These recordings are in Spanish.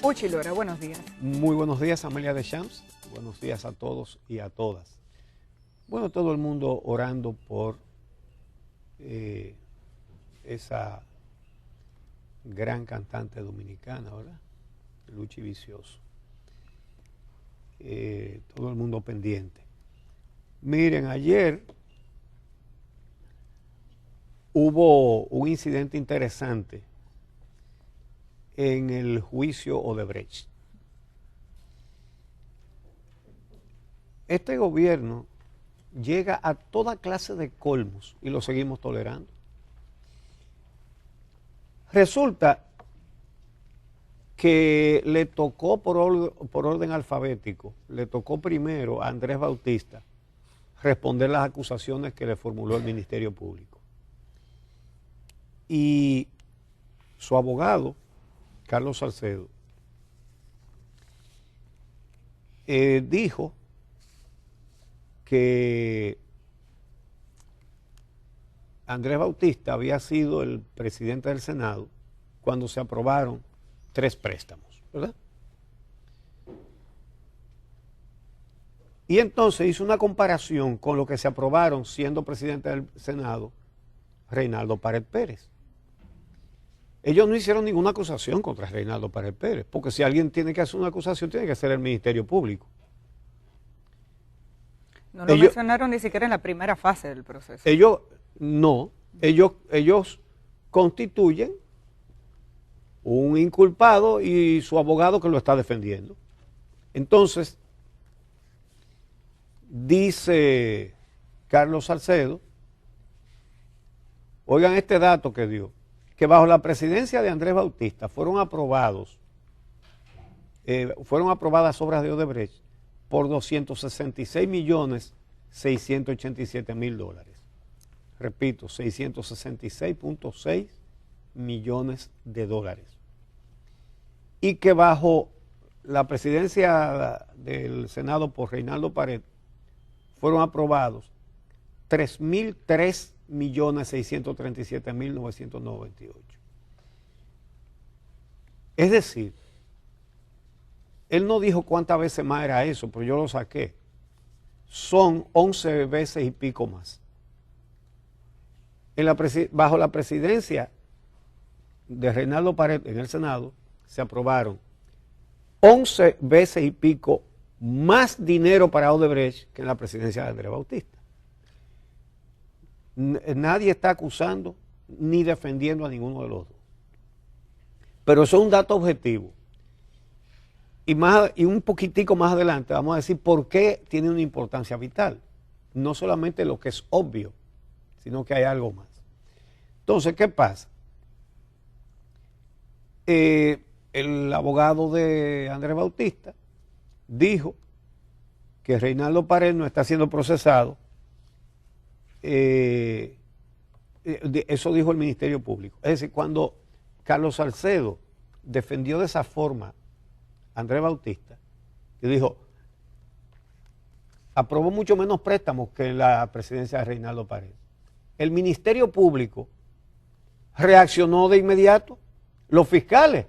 Puchi Lora, buenos días. Muy buenos días, Amelia Deschamps. Buenos días a todos y a todas. Bueno, todo el mundo orando por esa gran cantante dominicana, ¿verdad? Luchi Vicioso. Todo el mundo pendiente. Miren, ayer hubo un incidente interesante en el juicio Odebrecht. Este gobierno llega a toda clase de colmos y lo seguimos tolerando. Resulta que le tocó por orden alfabético, le tocó primero a Andrés Bautista responder las acusaciones que le formuló el Ministerio Público. Y su abogado, Carlos Salcedo, dijo que Andrés Bautista había sido el presidente del Senado cuando se aprobaron 3 préstamos, ¿verdad? Y entonces hizo una comparación con lo que se aprobaron siendo presidente del Senado Reinaldo Pared Pérez. Ellos no hicieron ninguna acusación contra Reinaldo Pared Pérez, porque si alguien tiene que hacer una acusación, tiene que ser el Ministerio Público. No lo mencionaron ni siquiera en la primera fase del proceso. Ellos constituyen un inculpado y su abogado que lo está defendiendo. Entonces, dice Carlos Salcedo, oigan este dato que dio, que bajo la presidencia de Andrés Bautista fueron aprobadas obras de Odebrecht por 266.687.000 dólares. Repito, 666.6 millones de dólares. Y que bajo la presidencia del Senado por Reinaldo Pared fueron aprobados 3.003.637.998. Es decir, él no dijo cuántas veces más era eso, pero yo lo saqué. Son 11 veces y pico más. Bajo la presidencia de Reinaldo Pared en el Senado se aprobaron 11 veces y pico más dinero para Odebrecht que en la presidencia de Andrés Bautista. Nadie está acusando ni defendiendo a ninguno de los dos. Pero eso es un dato objetivo. Y un poquitico más adelante vamos a decir por qué tiene una importancia vital. No solamente lo que es obvio, sino que hay algo más. Entonces, ¿qué pasa? El abogado de Andrés Bautista dijo que Reinaldo Pared no está siendo procesado. Eso dijo el Ministerio Público. Es decir, cuando Carlos Salcedo defendió de esa forma a Andrés Bautista, que dijo, aprobó mucho menos préstamos que la presidencia de Reinaldo Pared. El Ministerio Público reaccionó de inmediato, los fiscales,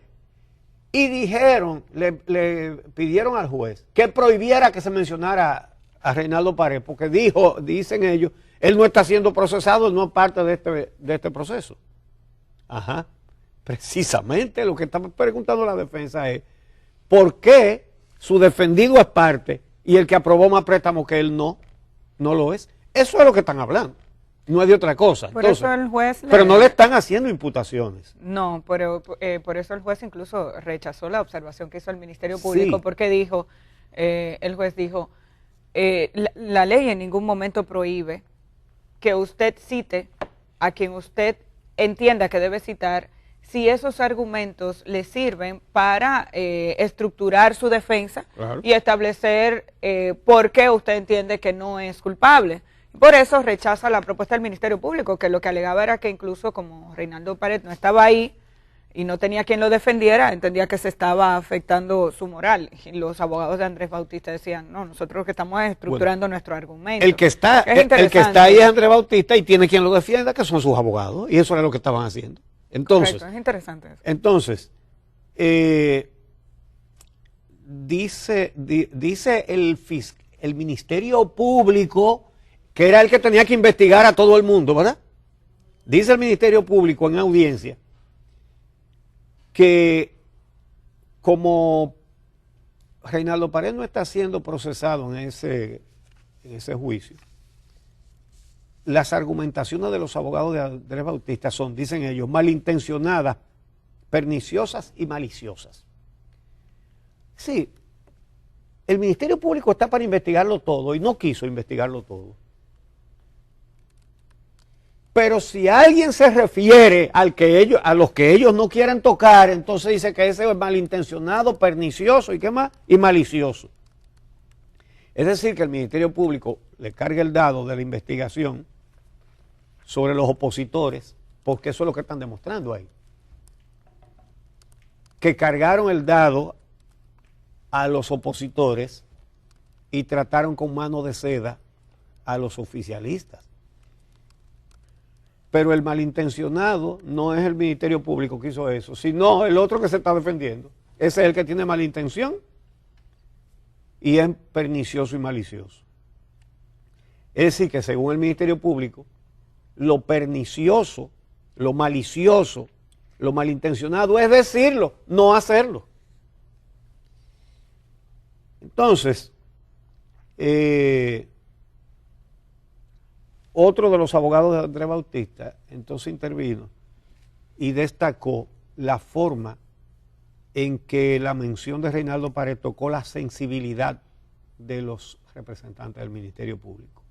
y dijeron, le pidieron al juez que prohibiera que se mencionara a Reinaldo Pared, porque dicen ellos, él no está siendo procesado, él no es parte de este proceso. Ajá, precisamente lo que está preguntando la defensa es, ¿por qué su defendido es parte y el que aprobó más préstamos que él no lo es? Eso es lo que están hablando. No es de otra cosa. Entonces, eso el juez pero no le están haciendo imputaciones. No, pero por eso el juez incluso rechazó la observación que hizo el Ministerio Público, sí. Porque dijo, el juez dijo, la ley en ningún momento prohíbe que usted cite a quien usted entienda que debe citar si esos argumentos le sirven para estructurar su defensa, claro, y establecer por qué usted entiende que no es culpable. Por eso rechaza la propuesta del Ministerio Público, que lo que alegaba era que incluso como Reinaldo Pared no estaba ahí y no tenía quien lo defendiera, entendía que se estaba afectando su moral. Y los abogados de Andrés Bautista decían, no, nosotros lo que estamos es estructurando nuestro argumento. El que está ahí es Andrés Bautista y tiene quien lo defienda, que son sus abogados, y eso era lo que estaban haciendo. Entonces, correcto, es interesante eso. Entonces, dice el Ministerio Público, que era el que tenía que investigar a todo el mundo, ¿verdad? Dice el Ministerio Público en audiencia que como Reinaldo Paredes no está siendo procesado en ese juicio, las argumentaciones de los abogados de Andrés Bautista son, dicen ellos, malintencionadas, perniciosas y maliciosas. Sí, el Ministerio Público está para investigarlo todo y no quiso investigarlo todo. Pero si alguien se refiere a los que ellos no quieren tocar, entonces dice que ese es malintencionado, pernicioso y qué más, y malicioso. Es decir, que el Ministerio Público le carga el dado de la investigación sobre los opositores, porque eso es lo que están demostrando ahí. Que cargaron el dado a los opositores y trataron con mano de seda a los oficialistas. Pero el malintencionado no es el Ministerio Público que hizo eso, sino el otro que se está defendiendo. Ese es el que tiene mala intención y es pernicioso y malicioso. Es decir, que según el Ministerio Público, lo pernicioso, lo malicioso, lo malintencionado es decirlo, no hacerlo. Entonces, otro de los abogados de Andrés Bautista entonces intervino y destacó la forma en que la mención de Reinaldo Paredes tocó la sensibilidad de los representantes del Ministerio Público.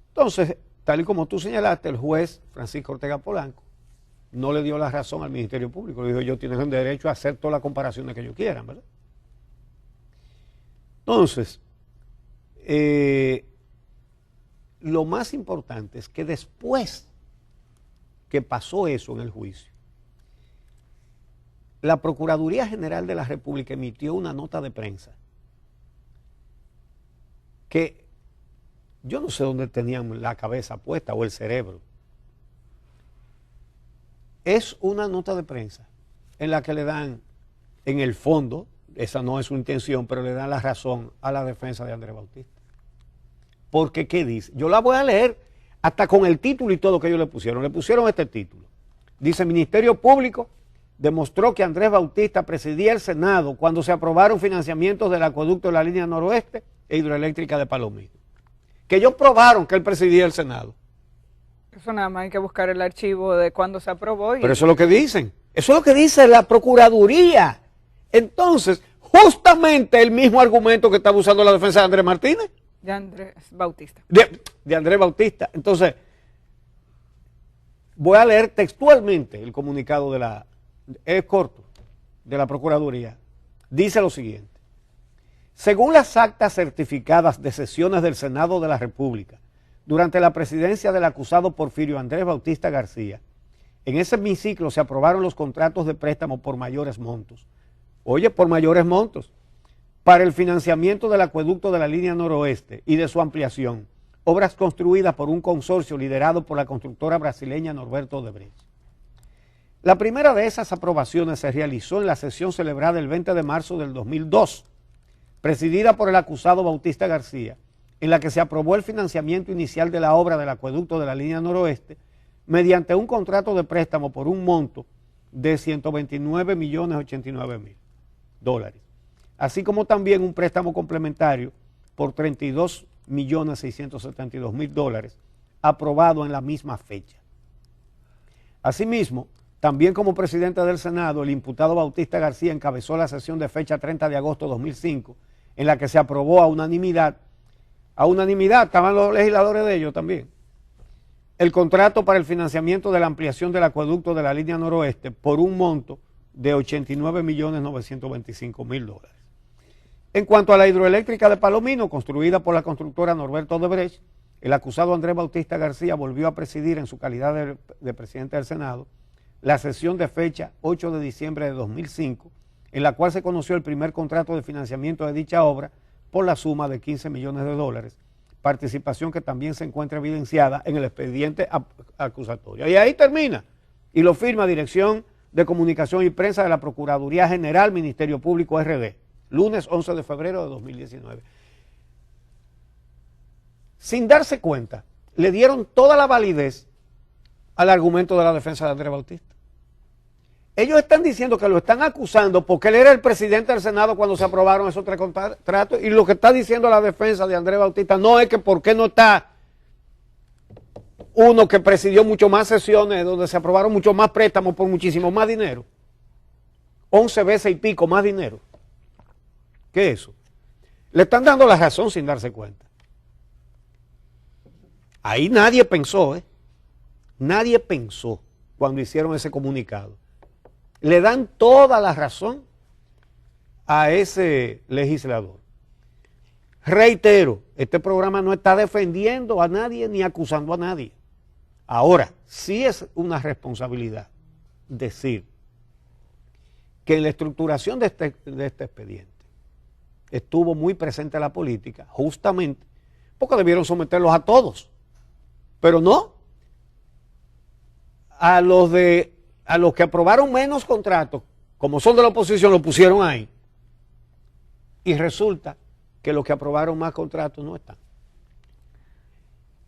Entonces, tal y como tú señalaste, el juez Francisco Ortega Polanco no le dio la razón al Ministerio Público. Le dijo, ellos tienen derecho a hacer todas las comparaciones que ellos quieran, ¿verdad? Entonces, lo más importante es que después que pasó eso en el juicio, la Procuraduría General de la República emitió una nota de prensa que yo no sé dónde tenían la cabeza puesta o el cerebro. Es una nota de prensa en la que le dan, en el fondo, esa no es su intención, pero le dan la razón a la defensa de Andrés Bautista. Porque, ¿qué dice? Yo la voy a leer hasta con el título y todo que ellos le pusieron. Le pusieron este título. Dice, Ministerio Público demostró que Andrés Bautista presidía el Senado cuando se aprobaron financiamientos del acueducto de la línea noroeste e hidroeléctrica de Palomino. Que ellos probaron que él presidía el Senado. Eso nada más hay que buscar el archivo de cuando se aprobó. Pero eso es lo que dicen. Eso es lo que dice la Procuraduría. Entonces, justamente el mismo argumento que estaba usando la defensa de Andrés Martínez. De Andrés Bautista. De Andrés Bautista. Entonces, voy a leer textualmente el comunicado es corto, de la Procuraduría. Dice lo siguiente. Según las actas certificadas de sesiones del Senado de la República, durante la presidencia del acusado Porfirio Andrés Bautista García, en ese hemiciclo se aprobaron los contratos de préstamo por mayores montos. Oye, por mayores montos. Para el financiamiento del acueducto de la línea noroeste y de su ampliación, obras construidas por un consorcio liderado por la constructora brasileña Norberto Odebrecht. La primera de esas aprobaciones se realizó en la sesión celebrada el 20 de marzo del 2002, presidida por el acusado Bautista García, en la que se aprobó el financiamiento inicial de la obra del acueducto de la línea noroeste mediante un contrato de préstamo por un monto de $129.089.000, así como también un préstamo complementario por $32.672.000 aprobado en la misma fecha. Asimismo, también como presidente del Senado, el imputado Bautista García encabezó la sesión de fecha 30 de agosto de 2005, en la que se aprobó a unanimidad, estaban los legisladores de ellos también, el contrato para el financiamiento de la ampliación del acueducto de la línea noroeste por un monto de $89.925.000. En cuanto a la hidroeléctrica de Palomino, construida por la constructora Norberto Odebrecht, el acusado Andrés Bautista García volvió a presidir en su calidad de presidente del Senado la sesión de fecha 8 de diciembre de 2005, en la cual se conoció el primer contrato de financiamiento de dicha obra por la suma de $15 millones, participación que también se encuentra evidenciada en el expediente acusatorio. Y ahí termina, y lo firma Dirección de Comunicación y Prensa de la Procuraduría General, Ministerio Público RD. lunes 11 de febrero de 2019. Sin darse cuenta, le dieron toda la validez al argumento de la defensa de Andrés Bautista. Ellos están diciendo que lo están acusando porque él era el presidente del Senado cuando se aprobaron esos 3 contratos, y lo que está diciendo la defensa de Andrés Bautista no es que por qué no está uno que presidió mucho más sesiones donde se aprobaron mucho más préstamos por muchísimo más dinero, 11 veces y pico más dinero. ¿Qué es eso? Le están dando la razón sin darse cuenta. Ahí nadie pensó, nadie pensó cuando hicieron ese comunicado. Le dan toda la razón a ese legislador. Reitero, este programa no está defendiendo a nadie ni acusando a nadie. Ahora, sí es una responsabilidad decir que en la estructuración de este expediente estuvo muy presente la política, justamente porque debieron someterlos a todos, pero no. A los que aprobaron menos contratos, como son de la oposición, lo pusieron ahí. Y resulta que los que aprobaron más contratos no están.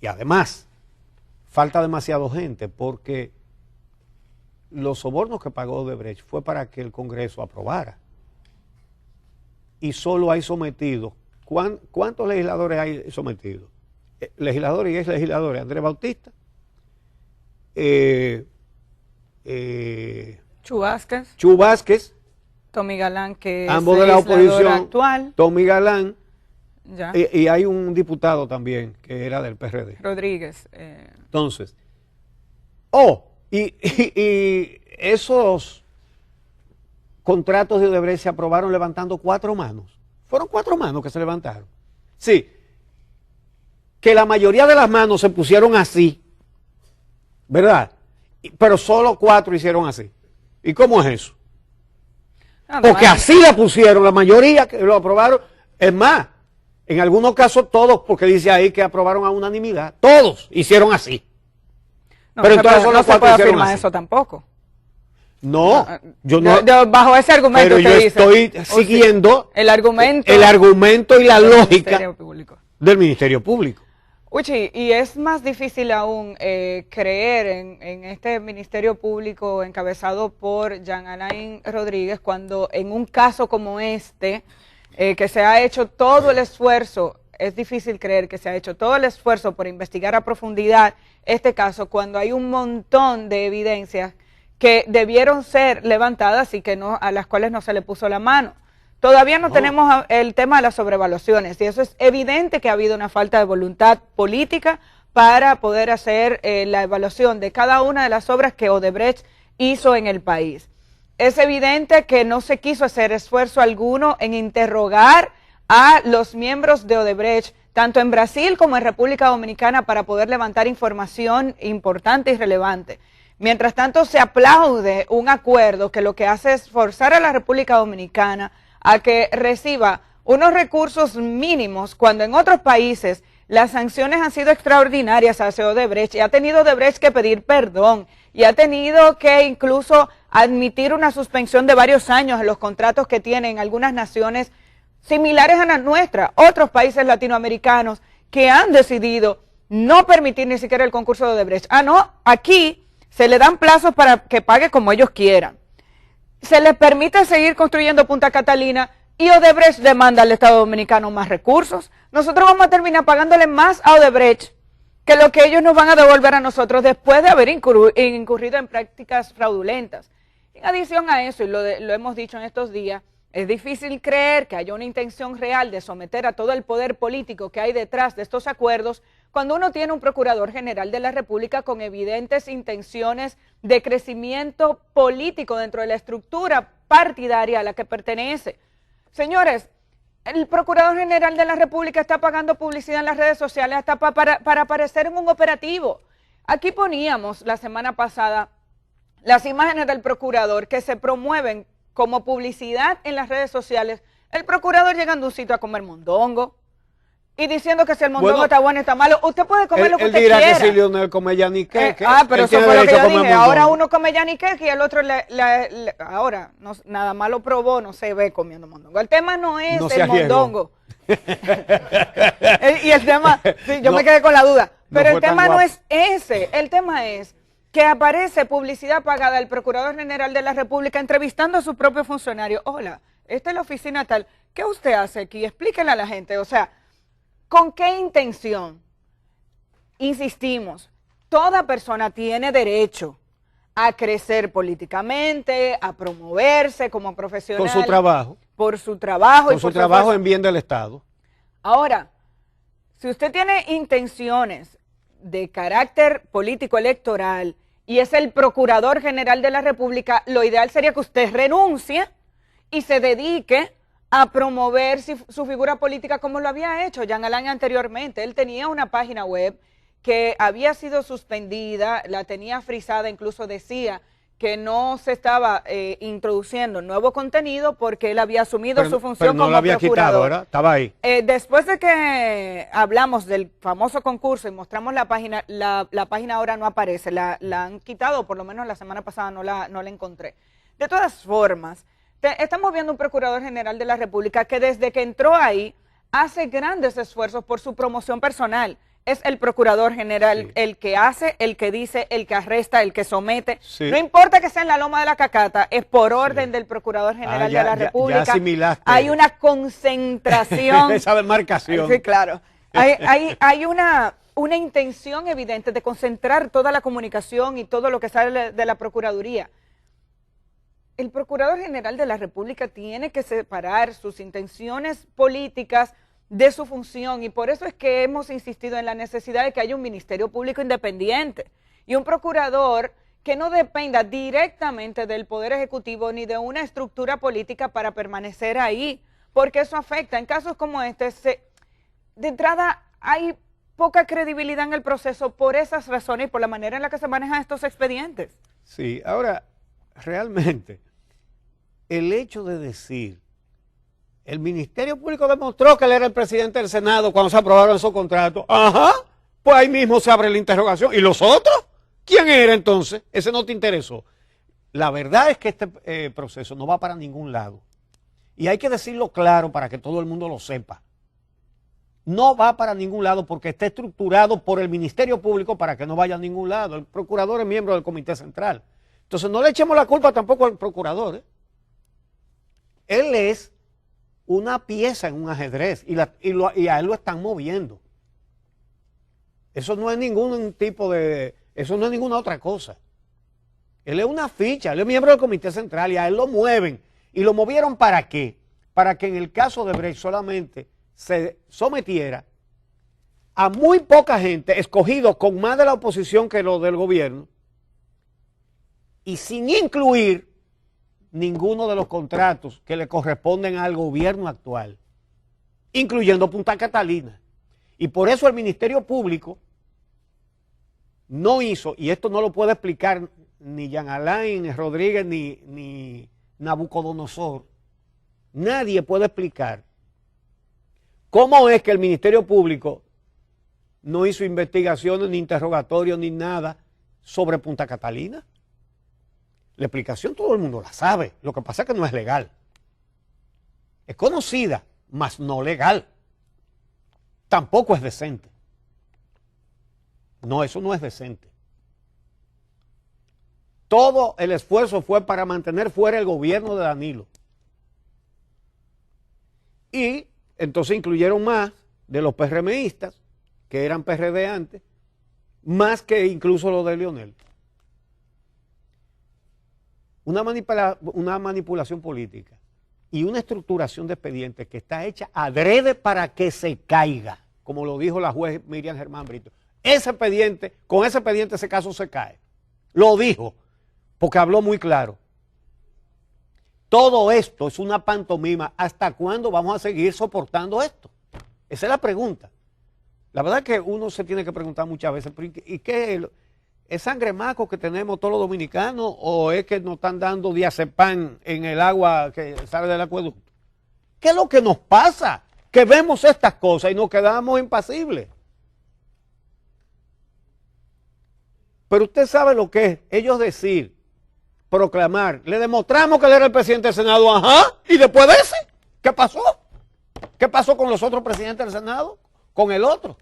Y además, falta demasiado gente porque los sobornos que pagó Odebrecht fue para que el Congreso aprobara. Y solo hay sometidos. ¿Cuántos legisladores hay sometidos? Legisladores y exlegisladores. Andrés Bautista, Chu Vázquez, Tommy Galán, que es ambos de la oposición actual. Tommy Galán, ya. Y hay un diputado también que era del PRD. Rodríguez. Entonces, y esos contratos de Odebrecht se aprobaron levantando 4 manos. Fueron 4 manos que se levantaron. Sí, que la mayoría de las manos se pusieron así, ¿verdad? Pero solo 4 hicieron así. ¿Y cómo es eso? Porque así la pusieron la mayoría que lo aprobaron. Es más, en algunos casos todos, porque dice ahí que aprobaron a unanimidad. Todos hicieron así. No, pero entonces no se puede afirmar eso tampoco. No, yo no. Bajo ese argumento pero yo estoy siguiendo el argumento y la lógica del Ministerio Público. Uchi, y es más difícil aún creer en este Ministerio Público encabezado por Jean Alain Rodríguez cuando en un caso como este, que se ha hecho todo el esfuerzo, es difícil creer que se ha hecho todo el esfuerzo por investigar a profundidad este caso cuando hay un montón de evidencias que debieron ser levantadas y que no, a las cuales no se le puso la mano. Todavía no tenemos el tema de las sobrevaluaciones y eso es evidente que ha habido una falta de voluntad política para poder hacer la evaluación de cada una de las obras que Odebrecht hizo en el país. Es evidente que no se quiso hacer esfuerzo alguno en interrogar a los miembros de Odebrecht, tanto en Brasil como en República Dominicana, para poder levantar información importante y relevante. Mientras tanto, se aplaude un acuerdo que lo que hace es forzar a la República Dominicana a que reciba unos recursos mínimos cuando en otros países las sanciones han sido extraordinarias hacia Odebrecht y ha tenido Odebrecht que pedir perdón y ha tenido que incluso admitir una suspensión de varios años en los contratos que tienen algunas naciones similares a la nuestra, otros países latinoamericanos que han decidido no permitir ni siquiera el concurso de Odebrecht. No, aquí se le dan plazos para que pague como ellos quieran. Se les permite seguir construyendo Punta Catalina y Odebrecht demanda al Estado Dominicano más recursos. Nosotros vamos a terminar pagándole más a Odebrecht que lo que ellos nos van a devolver a nosotros después de haber incurrido en prácticas fraudulentas. En adición a eso, y lo hemos dicho en estos días, es difícil creer que haya una intención real de someter a todo el poder político que hay detrás de estos acuerdos cuando uno tiene un Procurador General de la República con evidentes intenciones de crecimiento político dentro de la estructura partidaria a la que pertenece. Señores, el Procurador General de la República está pagando publicidad en las redes sociales hasta para aparecer en un operativo. Aquí poníamos la semana pasada las imágenes del Procurador que se promueven como publicidad en las redes sociales. El Procurador llegando a un sitio a comer mondongo, y diciendo que si el mondongo está bueno está malo. Usted puede comer lo que usted quiera. Él dirá que si Lionel come yaniqueque. Pero eso fue lo que yo dije. Ahora uno come yaniqueque y el otro ahora no, nada más lo probó, no se ve comiendo mondongo. El tema no es el mondongo. Y el tema, sí, yo me quedé con la duda. Pero el tema no es ese. El tema es que aparece publicidad pagada del Procurador General de la República entrevistando a sus propios funcionarios. Hola, esta es la oficina tal. ¿Qué usted hace aquí? Explíquenle a la gente. O sea, ¿con qué intención? Insistimos, toda persona tiene derecho a crecer políticamente, a promoverse como profesional. Por su trabajo. Por su trabajo. Por su trabajo en bien del Estado. Ahora, si usted tiene intenciones de carácter político electoral y es el Procurador General de la República, lo ideal sería que usted renuncie y se dedique a promover su figura política como lo había hecho Jean Alain anteriormente. Él tenía una página web que había sido suspendida, la tenía frisada, incluso decía que no se estaba introduciendo nuevo contenido porque él había asumido su función como procurador. Pero no lo había quitado, ¿verdad? Estaba ahí. Después de que hablamos del famoso concurso y mostramos la página, la página ahora no aparece, la han quitado, por lo menos la semana pasada no la encontré. De todas formas, estamos viendo un Procurador General de la República que desde que entró ahí hace grandes esfuerzos por su promoción personal. Es el Procurador General el que hace, el que dice, el que arresta, el que somete. Sí. No importa que sea en la Loma de la Cacata, es por orden del Procurador General de la República. Ya asimilaste. Hay una concentración. Esa demarcación. Sí, claro. Hay una intención evidente de concentrar toda la comunicación y todo lo que sale de la Procuraduría. El Procurador General de la República tiene que separar sus intenciones políticas de su función, y por eso es que hemos insistido en la necesidad de que haya un Ministerio Público independiente y un procurador que no dependa directamente del Poder Ejecutivo ni de una estructura política para permanecer ahí, porque eso afecta. En casos como este, de entrada hay poca credibilidad en el proceso por esas razones y por la manera en la que se manejan estos expedientes. Sí, ahora, realmente, el hecho de decir el Ministerio Público demostró que él era el presidente del Senado cuando se aprobaron esos contratos. Ajá, pues ahí mismo se abre la interrogación. ¿Y los otros? ¿Quién era entonces? Ese no te interesó. La verdad es que este proceso no va para ningún lado. Y hay que decirlo claro para que todo el mundo lo sepa. No va para ningún lado porque está estructurado por el Ministerio Público para que no vaya a ningún lado. El procurador es miembro del Comité Central. Entonces no le echemos la culpa tampoco al procurador, ¿eh? Él es una pieza en un ajedrez y a él lo están moviendo. Eso no es ningún tipo de... Eso no es ninguna otra cosa. Él es una ficha, él es miembro del Comité Central y a él lo mueven. ¿Y lo movieron para qué? Para que en el caso de Brecht solamente se sometiera a muy poca gente, escogido con más de la oposición que lo del gobierno, y sin incluir ninguno de los contratos que le corresponden al gobierno actual, incluyendo Punta Catalina. Y por eso el Ministerio Público no hizo, y esto no lo puede explicar ni Jean Alain Rodríguez ni Nabucodonosor, nadie puede explicar cómo es que el Ministerio Público no hizo investigaciones, ni interrogatorios, ni nada sobre Punta Catalina. La explicación todo el mundo la sabe, lo que pasa es que no es legal. Es conocida, mas no legal. Tampoco es decente. No, eso no es decente. Todo el esfuerzo fue para mantener fuera el gobierno de Danilo. Y entonces incluyeron más de los PRMistas, que eran PRD antes, más que incluso los de Lionel. Una manipulación política y una estructuración de expedientes que está hecha adrede para que se caiga, como lo dijo la juez Miriam Germán Brito. Ese expediente, con ese expediente ese caso se cae. Lo dijo, porque habló muy claro. Todo esto es una pantomima. ¿Hasta cuándo vamos a seguir soportando esto? Esa es la pregunta. La verdad es que uno se tiene que preguntar muchas veces, ¿y qué es sangre maco que tenemos todos los dominicanos o es que nos están dando diazepam en el agua que sale del acueducto? ¿Qué es lo que nos pasa? que vemos estas cosas y nos quedamos impasibles. Pero usted sabe lo que es ellos decir, proclamar, le demostramos que él era el presidente del Senado, ajá, y después de ese, ¿qué pasó? ¿Qué pasó con los otros presidentes del Senado? Con el otro.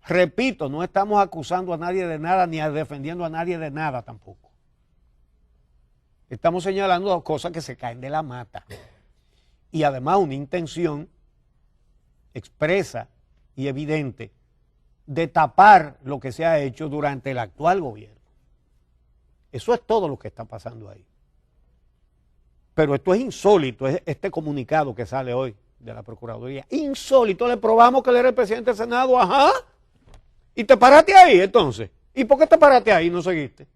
Repito, no estamos acusando a nadie de nada, ni defendiendo a nadie de nada tampoco. Estamos señalando cosas que se caen de la mata. Y además una intención expresa y evidente de tapar lo que se ha hecho durante el actual gobierno. Eso es todo lo que está pasando ahí. Pero esto es insólito, es este comunicado que sale hoy de la Procuraduría. Insólito, le probamos que él era el presidente del Senado, ajá. Y te paraste ahí entonces. ¿Y por qué te paraste ahí y no seguiste?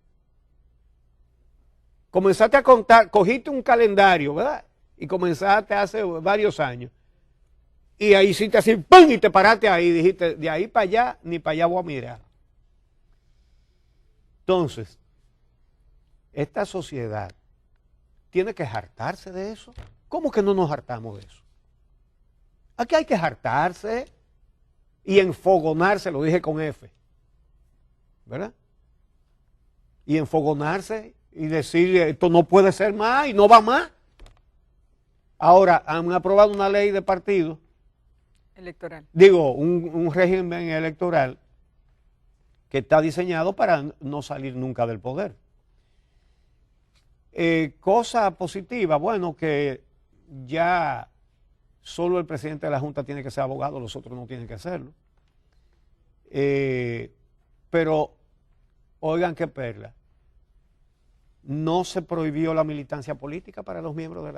Comenzaste a contar, cogiste un calendario, ¿verdad? Y comenzaste hace varios años. Y ahí hiciste así, ¡pum! Y te paraste ahí. Dijiste, de ahí para allá, ni para allá voy a mirar. Entonces, esta sociedad tiene que hartarse de eso. ¿Cómo que no nos hartamos de eso? Aquí hay que hartarse y enfogonarse, lo dije con F, ¿verdad? Y enfogonarse y decir, esto no puede ser más y no va más. Ahora, han aprobado una ley de partido electoral. Digo, un régimen electoral que está diseñado para no salir nunca del poder. Cosa positiva, bueno, que ya solo el presidente de la Junta tiene que ser abogado, los otros no tienen que hacerlo. Pero, oigan qué perla, no se prohibió la militancia política para los miembros de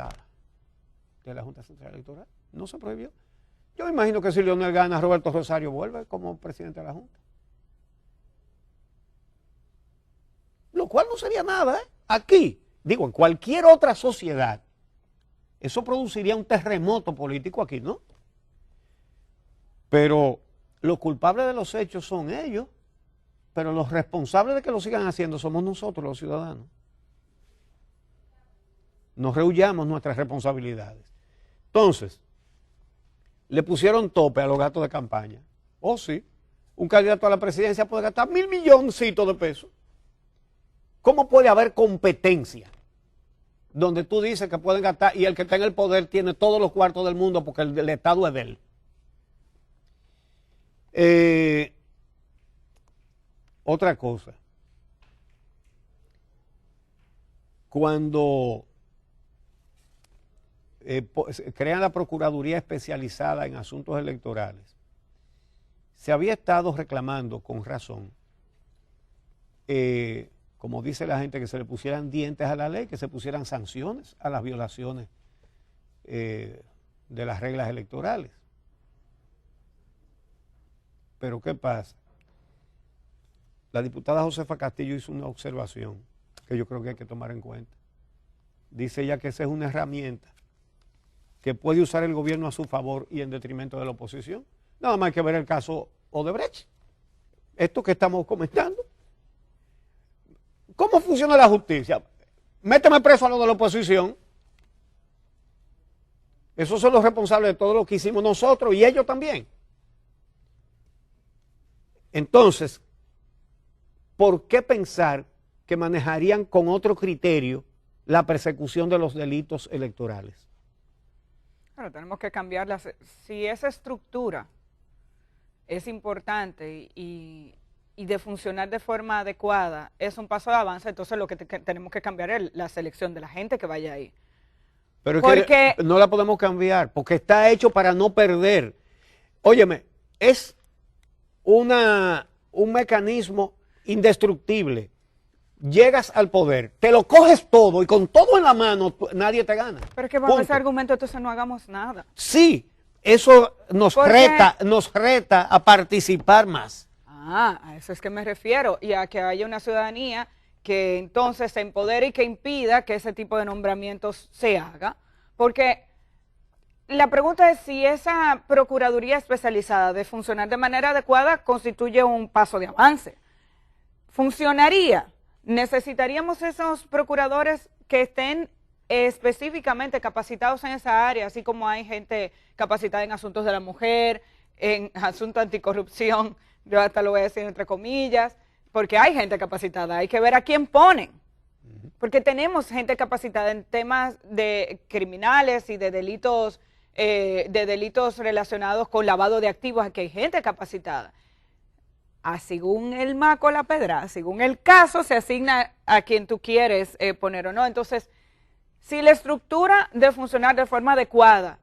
la Junta Central Electoral, no se prohibió. Yo me imagino que si Leonel gana, Roberto Rosario vuelve como presidente de la Junta. Lo cual no sería nada, ¿eh? Aquí, digo, en cualquier otra sociedad, eso produciría un terremoto político aquí, ¿no? Pero los culpables de los hechos son ellos, pero los responsables de que lo sigan haciendo somos nosotros, los ciudadanos. Nos rehuyamos nuestras responsabilidades. Entonces, le pusieron tope a los gastos de campaña. Oh, sí, un candidato a la presidencia puede gastar 1.000 milloncitos de pesos. ¿Cómo puede haber competencia donde tú dices que pueden gastar y el que está en el poder tiene todos los cuartos del mundo porque el Estado es de él? Otra cosa. Cuando crean la Procuraduría Especializada en Asuntos Electorales, se había estado reclamando con razón, como dice la gente, que se le pusieran dientes a la ley, que se pusieran sanciones a las violaciones de las reglas electorales. Pero ¿qué pasa? La diputada Josefa Castillo hizo una observación que yo creo que hay que tomar en cuenta. Dice ella que esa es una herramienta que puede usar el gobierno a su favor y en detrimento de la oposición. Nada más hay que ver el caso Odebrecht. Esto que estamos comentando. ¿Cómo funciona la justicia? Méteme preso a los de la oposición. Esos son los responsables de todo lo que hicimos nosotros y ellos también. Entonces, ¿por qué pensar que manejarían con otro criterio la persecución de los delitos electorales? Bueno, tenemos que cambiarla. Si esa estructura es importante y de funcionar de forma adecuada, es un paso de avance, entonces lo que tenemos que cambiar es la selección de la gente que vaya ahí. Pero es que no la podemos cambiar, porque está hecho para no perder. Óyeme, es un mecanismo indestructible. Llegas al poder, te lo coges todo y con todo en la mano nadie te gana. Pero es que bajo ese argumento entonces no hagamos nada. Sí, eso nos reta a participar más. A eso es que me refiero, y a que haya una ciudadanía que entonces se empodere y que impida que ese tipo de nombramientos se haga, porque la pregunta es si esa Procuraduría Especializada de funcionar de manera adecuada constituye un paso de avance. ¿Funcionaría? ¿Necesitaríamos esos procuradores que estén específicamente capacitados en esa área, así como hay gente capacitada en asuntos de la mujer, en asuntos anticorrupción, yo hasta lo voy a decir entre comillas, porque hay gente capacitada, hay que ver a quién ponen, porque tenemos gente capacitada en temas de criminales y de delitos relacionados con lavado de activos, aquí hay gente capacitada. Según el maco la pedra, según el caso, se asigna a quien tú quieres poner o no. Entonces, si la estructura de funcionar de forma adecuada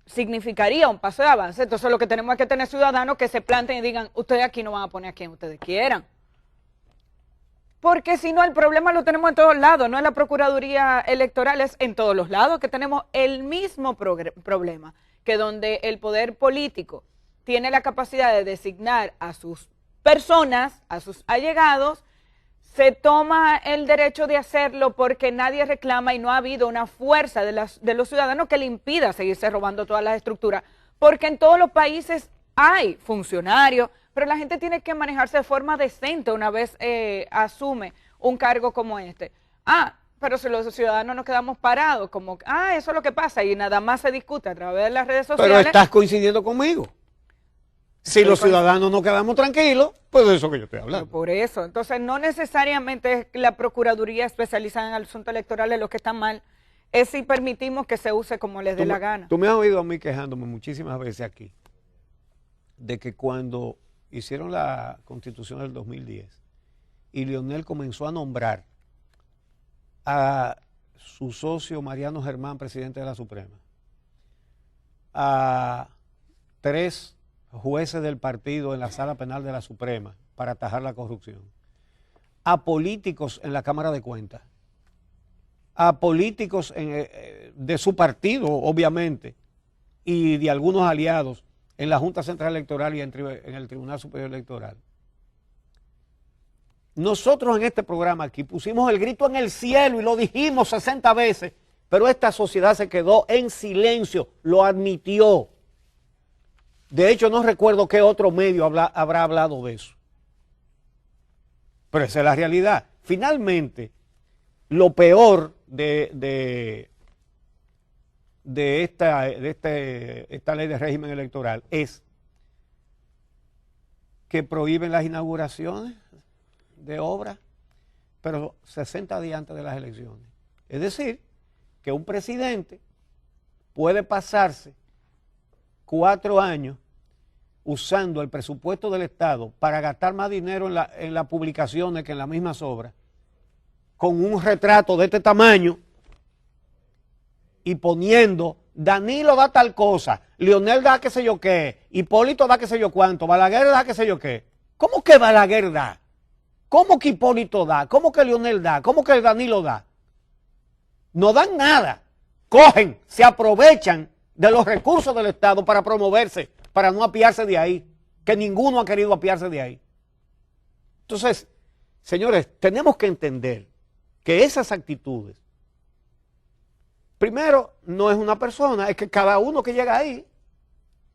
significaría un paso de avance, entonces lo que tenemos es que tener ciudadanos que se planten y digan, ustedes aquí no van a poner a quien ustedes quieran. Porque si no, el problema lo tenemos en todos lados, no en la Procuraduría Electoral, es en todos los lados que tenemos el mismo problema, que donde el poder político tiene la capacidad de designar a sus personas, a sus allegados, se toma el derecho de hacerlo porque nadie reclama y no ha habido una fuerza de los ciudadanos que le impida seguirse robando todas las estructuras, porque en todos los países hay funcionarios, pero la gente tiene que manejarse de forma decente una vez asume un cargo como este. Pero si los ciudadanos nos quedamos parados, como, eso es lo que pasa, y nada más se discute a través de las redes sociales. Pero estás coincidiendo conmigo. Si los ciudadanos no quedamos tranquilos, pues de eso que yo estoy hablando. Por eso, entonces no necesariamente es la Procuraduría especializada en asuntos electorales lo que está mal, es si permitimos que se use como les dé la gana. Tú me has oído a mí quejándome muchísimas veces aquí de que cuando hicieron la Constitución del 2010 y Leonel comenzó a nombrar a su socio Mariano Germán, presidente de la Suprema, a 3 jueces del partido en la Sala Penal de la Suprema para atajar la corrupción, a políticos en la Cámara de Cuentas, a políticos de su partido, obviamente, y de algunos aliados en la Junta Central Electoral y en el Tribunal Superior Electoral. Nosotros en este programa aquí pusimos el grito en el cielo y lo dijimos 60 veces, pero esta sociedad se quedó en silencio, lo admitió. De hecho, no recuerdo qué otro medio habrá hablado de eso. Pero esa es la realidad. Finalmente, lo peor de esta ley de régimen electoral es que prohíben las inauguraciones de obras, pero 60 días antes de las elecciones. Es decir, que un presidente puede pasarse 4 años usando el presupuesto del Estado para gastar más dinero en las publicaciones que en las mismas obras, con un retrato de este tamaño y poniendo, Danilo da tal cosa, Leonel da qué sé yo qué, Hipólito da qué sé yo cuánto, Balaguer da qué sé yo qué. ¿Cómo que Balaguer da? ¿Cómo que Hipólito da? ¿Cómo que Leonel da? ¿Cómo que Danilo da? No dan nada. Cogen, se aprovechan de los recursos del Estado para promoverse, para no apiarse de ahí, que ninguno ha querido apiarse de ahí. Entonces, señores, tenemos que entender que esas actitudes, primero, no es una persona, es que cada uno que llega ahí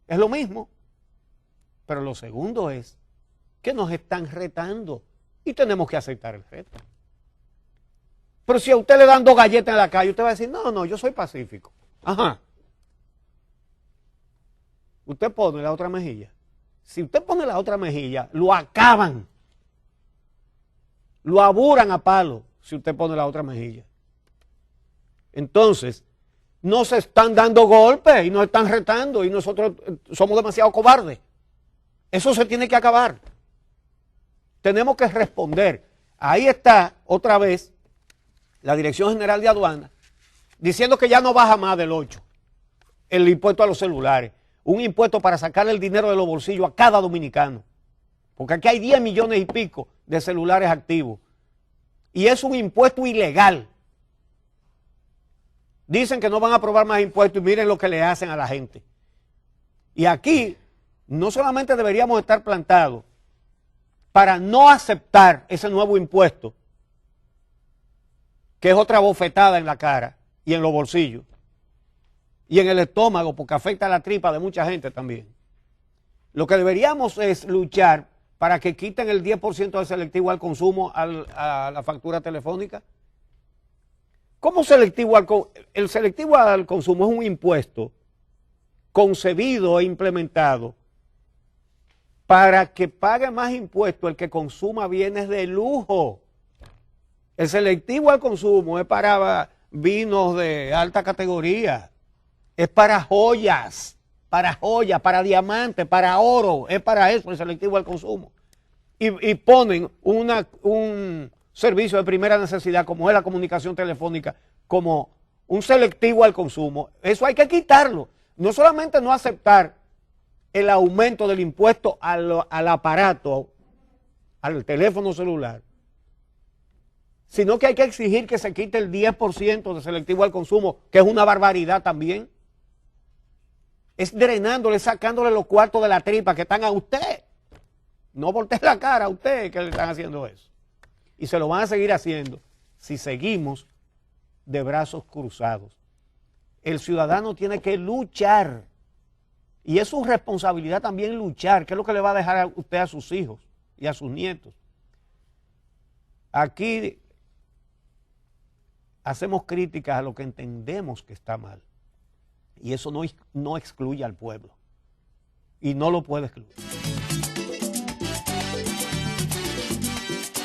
es lo mismo. Pero lo segundo es que nos están retando y tenemos que aceptar el reto. Pero si a usted le dan 2 galletas en la calle, usted va a decir, no, yo soy pacífico. Ajá. Usted pone la otra mejilla. Si usted pone la otra mejilla, lo acaban. Lo aburan a palo si usted pone la otra mejilla. Entonces, no se están dando golpes y nos están retando y nosotros somos demasiado cobardes. Eso se tiene que acabar. Tenemos que responder. Ahí está otra vez la Dirección General de Aduanas diciendo que ya no baja más del 8 el impuesto a los celulares. Un impuesto para sacarle el dinero de los bolsillos a cada dominicano. Porque aquí hay 10 millones y pico de celulares activos. Y es un impuesto ilegal. Dicen que no van a aprobar más impuestos y miren lo que le hacen a la gente. Y aquí no solamente deberíamos estar plantados para no aceptar ese nuevo impuesto, que es otra bofetada en la cara y en los bolsillos, y en el estómago, porque afecta a la tripa de mucha gente también. Lo que deberíamos es luchar para que quiten el 10% de selectivo al consumo a la factura telefónica, ¿Cómo el selectivo al consumo es un impuesto concebido e implementado para que pague más impuestos el que consuma bienes de lujo? El selectivo al consumo es para vinos de alta categoría, es para joyas, para diamantes, para oro, es para eso el selectivo al consumo. Y ponen un servicio de primera necesidad como es la comunicación telefónica como un selectivo al consumo. Eso hay que quitarlo. No solamente no aceptar el aumento del impuesto al aparato, al teléfono celular, sino que hay que exigir que se quite el 10% de selectivo al consumo, que es una barbaridad también. Es drenándole, sacándole los cuartos de la tripa que están a usted. No voltee la cara a usted que le están haciendo eso. Y se lo van a seguir haciendo si seguimos de brazos cruzados. El ciudadano tiene que luchar. Y es su responsabilidad también luchar, que es lo que le va a dejar a usted a sus hijos y a sus nietos. Aquí hacemos críticas a lo que entendemos que está mal. Y eso no excluye al pueblo. Y no lo puede excluir.